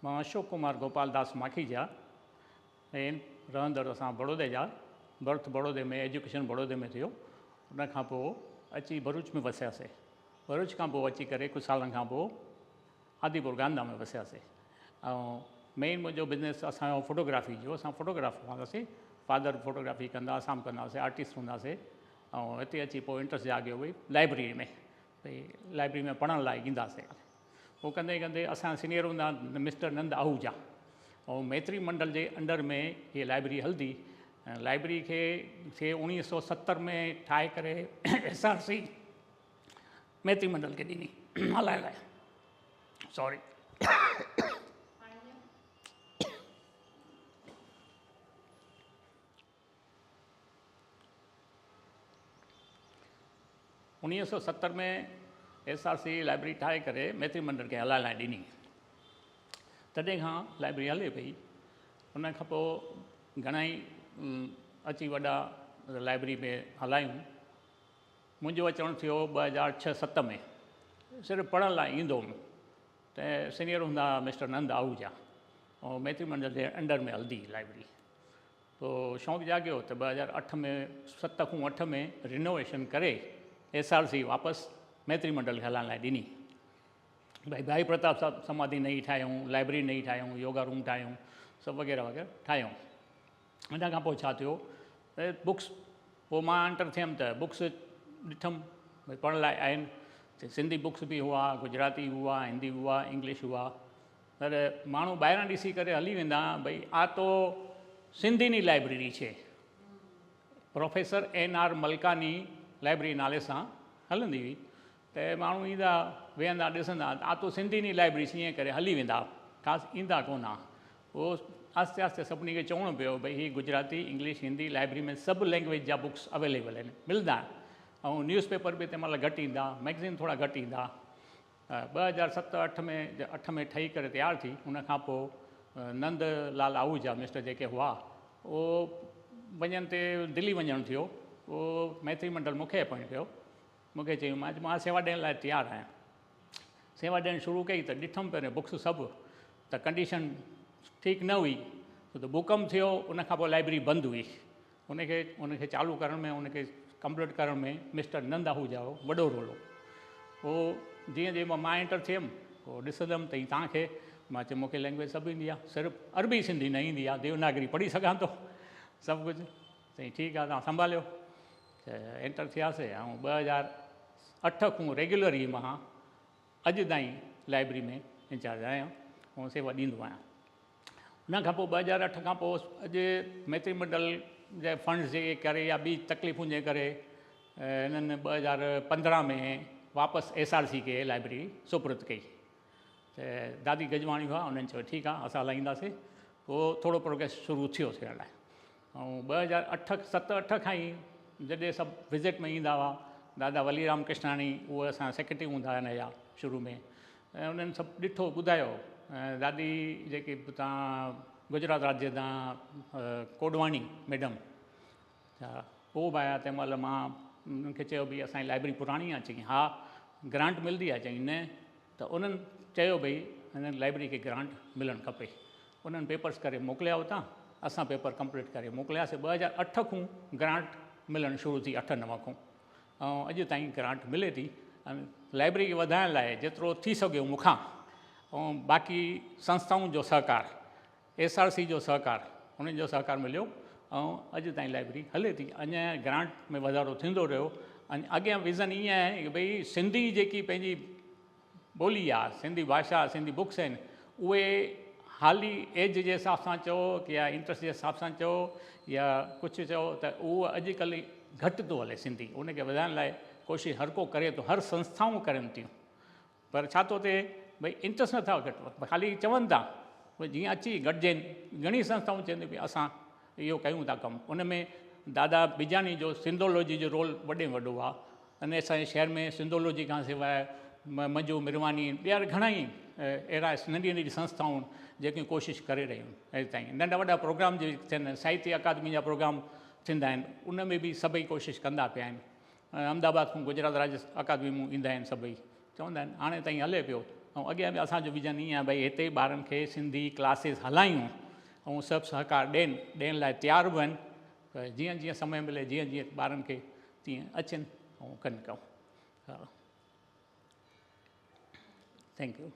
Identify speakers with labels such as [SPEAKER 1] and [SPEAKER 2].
[SPEAKER 1] मां अशोक कुमार गोपाल दास माखीजा ऐं रहंदड़ असां बड़ौदे जा। बर्थ बड़ौदे में, एजुकेशन बड़ौदे में थियो। उन खां पोइ अची भरूच में वसियासीं। भरूच खां पोइ अची करे कुझु सालनि खां पोइ आदिपुर गांधा में वसियासीं। ऐं मेन मुंहिंजो बिज़नेस असांजो फोटोग्राफी जो। असां फोटोग्राफर हूंदासीं। फादर फोटोग्राफी कंदा, असां बि कंदासीं, आर्टिस्ट हूंदासीं। ऐं हिते अची पोइ इंट्रस्ट जाॻियो भई लाइब्रेरी में, भई लाइब्रेरी में पढ़ण लाइ ईंदासीं। पोइ कंदे कंदे असां सीनियर हूंदा मिस्टर नंद आहूजा, ऐं मैत्री मंडल जे अंडर में हीअ लाइब्रेरी हलंदी। लाइब्रेरी खे 1970 में ठाहे करे SRC मैत्री मंडल खे ॾिनी हलाइण लाइ। सॉरी। 1970 में SRC लाइब्रेरी ठाहे करे मैत्री मंडल खे हलाइण लाइ ॾिनी। तॾहिं खां लाइब्रेरी हले पई। उन खां पोइ घणेई अची वॾा लाइब्रेरी में हलायूं। मुंहिंजो अचणु थियो 2006-07 में। सिर्फ़ु पढ़ण लाइ ईंदो हुउमि त सीनियर हूंदा मिस्टर नंद आहूजा, ऐं मैत्री मंडल जे अंडर में हलंदी लाइब्रेरी। पोइ शौक़ु जाॻियो त 2008 में 7 में रिनोवेशन करे SRC वापसि मैत्री मंडल खे हलाइण लाइ ॾिनी। भाई प्रताप समाधि नई ठाहियूं, लाइब्रेरी नई ठाहियूं, योगा रूम ठाहियूं, सभु वग़ैरह वग़ैरह ठाहियूं। इन खां पोइ छा थियो, बुक्स, पोइ मां एंटर थियुमि त बुक्स ॾिठुमि भई पढ़ण लाइ आहिनि। सिंधी बुक्स बि हुआ, गुजराती हुआ, हिंदी हुआ, इंग्लिश हुआ। पर माण्हू ॿाहिरां ॾिसी करे हली वेंदा भई आ तो सिंधियुनि लाइब्रेरी છે। प्रोफेसर NR मलकानी लाइब्रेरी नाले सां हलंदी हुई। त माण्हू ईंदा, वेहंदा, ॾिसंदा, आ तो सिंधियुनि लाइब्रेरी ईअं करे हली वेंदा, ख़ासि ईंदा कोन हा। पोइ आस्ते आस्ते सभिनी खे चवणो पियो भई हीअ गुजराती, इंग्लिश, हिंदी लाइब्रेरी में सभु लैंग्वेज जा बुक्स अवेलेबल आहिनि, मिलंदा। ऐं न्यूज़पेपर बि तंहिं महिल घटि ईंदा, मैगज़ीन थोरा घटि ईंदा। 2007-08 में ठही करे तयारु थी। उन खां पोइ नंदलाल आहूजा मिस्टर जेके हुआ, उहो वञण ते दिल्ली वञणु थियो। उहो मैत्री मंडल मूंखे अपॉइंट कयो। मूंखे चयूं मां सेवा ॾियण लाइ तयारु आहियां। सेवा ॾियणु शुरू कई त ॾिठुमि पहिरियों बुक्स सभु, त कंडीशन ठीकु न हुई। छो त भूकंप थियो, उन खां पोइ लाइब्रेरी बंदि हुई। उनखे चालू करण में, उनखे कंप्लीट करण में मिस्टर नंद आहूजा जो वॾो रोल हो। पोइ जीअं जीअं मां एंटर थियुमि, पोइ ॾिसंदुमि त तव्हांखे, मां चयो मूंखे लैंग्वेज सभु ईंदी आहे, सिर्फ़ु अरबी सिंधी न ईंदी आहे, देवनागरी पढ़ी सघां थो सभु कुझु। चई ठीकु आहे, तव्हां संभालियो। त एंटर थियासीं। ऐं 2008 खां रेगुलर ई मां अॼु ताईं लाइब्रेरी में इंचार्ज आहियां ऐं सेवा ॾींदो आहियां। उन खां पोइ 2008 खां पोइ अॼु मैत्री मंडल जे फंड्स जे करे या ॿी तकलीफ़ुनि जे करे हिननि 2015 में वापसि SRC खे लाइब्रेरी सुपुर्द कई। त दादी गजवाणी हुआ, उन्हनि चयो ठीकु आहे असां हलाईंदासीं। पोइ थोरो प्रोग्रेस शुरू थियो थियण लाइ। ऐं 2007-08 खां ई जॾहिं सभु विज़िट में ईंदा हुआ, दादा वलीराम कृष्णाणी, उहे असां सेक्रेटरी हूंदा हिन जा शुरू में। ऐं उन्हनि सभु ॾिठो, ॿुधायो। दादी जेके तव्हां गुजरात राज्य तव्हां कोडवाणी मैडम, उहो बि आया। तंहिं महिल मां उन्हनि खे चयो भई असांजी लाइब्रेरी पुराणी आहे। चई हा, ग्रांट मिलंदी आहे। चई न। त उन्हनि चयो भई हिन लाइब्रेरी खे ग्रांट मिलणु खपे। उन्हनि पेपर्स करे मोकिलिया हुतां, असां पेपर कंप्लीट करे मोकिलियासीं। 2008 खां ग्रांट मिलणु शुरू थी, 8-9 खां। ऐं अॼु ताईं ग्रांट मिले थी। लाइब्रेरी खे वधाइण लाइ जेतिरो थी सघियो मूंखां, ऐं बाक़ी संस्थाउनि जो सहकार, SRC जो सहकार, उन्हनि जो सहकार मिलियो। ऐं अॼु ताईं लाइब्रेरी हले थी। अञा ग्रांट में वाधारो थींदो रहियो। अॻियां विज़न ईअं आहे की भई सिंधी जेकी पंहिंजी ॿोली आहे, सिंधी भाषा, सिंधी बुक्स आहिनि, उहे हाली एज जे हिसाब सां चओ की या इंट्रस्ट जे हिसाब सां चओ या कुझु चओ, त उहो अॼुकल्ह घटि थो हले सिंधी। उनखे वधाइण लाइ कोशिशि हर को करे थो, हर संस्थाऊं करनि थियूं। पर छा थो थिए भई इंट्रस्ट नथा घटि, ख़ाली चवनि था। भई जीअं अची गॾिजनि, घणी संस्थाऊं चवनि भई असां इहो कयूं था कमु। उन में दादा बिजानी जो सिंधोलॉजी जो रोल वॾे में वॾो आहे। अने असांजे शहर में सिंधोलॉजी खां सवाइ मंजू मिरवानी, ॿिया घणेई अहिड़ा नंढी नंढी संस्थाऊं जेके कोशिशि करे रहियूं अॼु ताईं। नंढा वॾा प्रोग्राम जे थियनि, साहित्य अकादमी जा प्रोग्राम थींदा आहिनि, उन में बि सभई कोशिशि कंदा पिया आहिनि। अहमदाबाद खां गुजरात राज्य अकादमी मां ईंदा आहिनि सभई, चवंदा आहिनि हाणे ताईं हले पियो। ऐं अॻियां बि असांजो विजन ईअं आहे भई हिते ॿारनि खे सिंधी क्लासिस हलायूं ऐं सभु सहकार ॾियण लाइ तयारु बि आहिनि। त जीअं जीअं समय मिले जीअं जीअं ॿारनि खे तीअं अचनि ऐं कनि कयूं। हा, थैंक यू।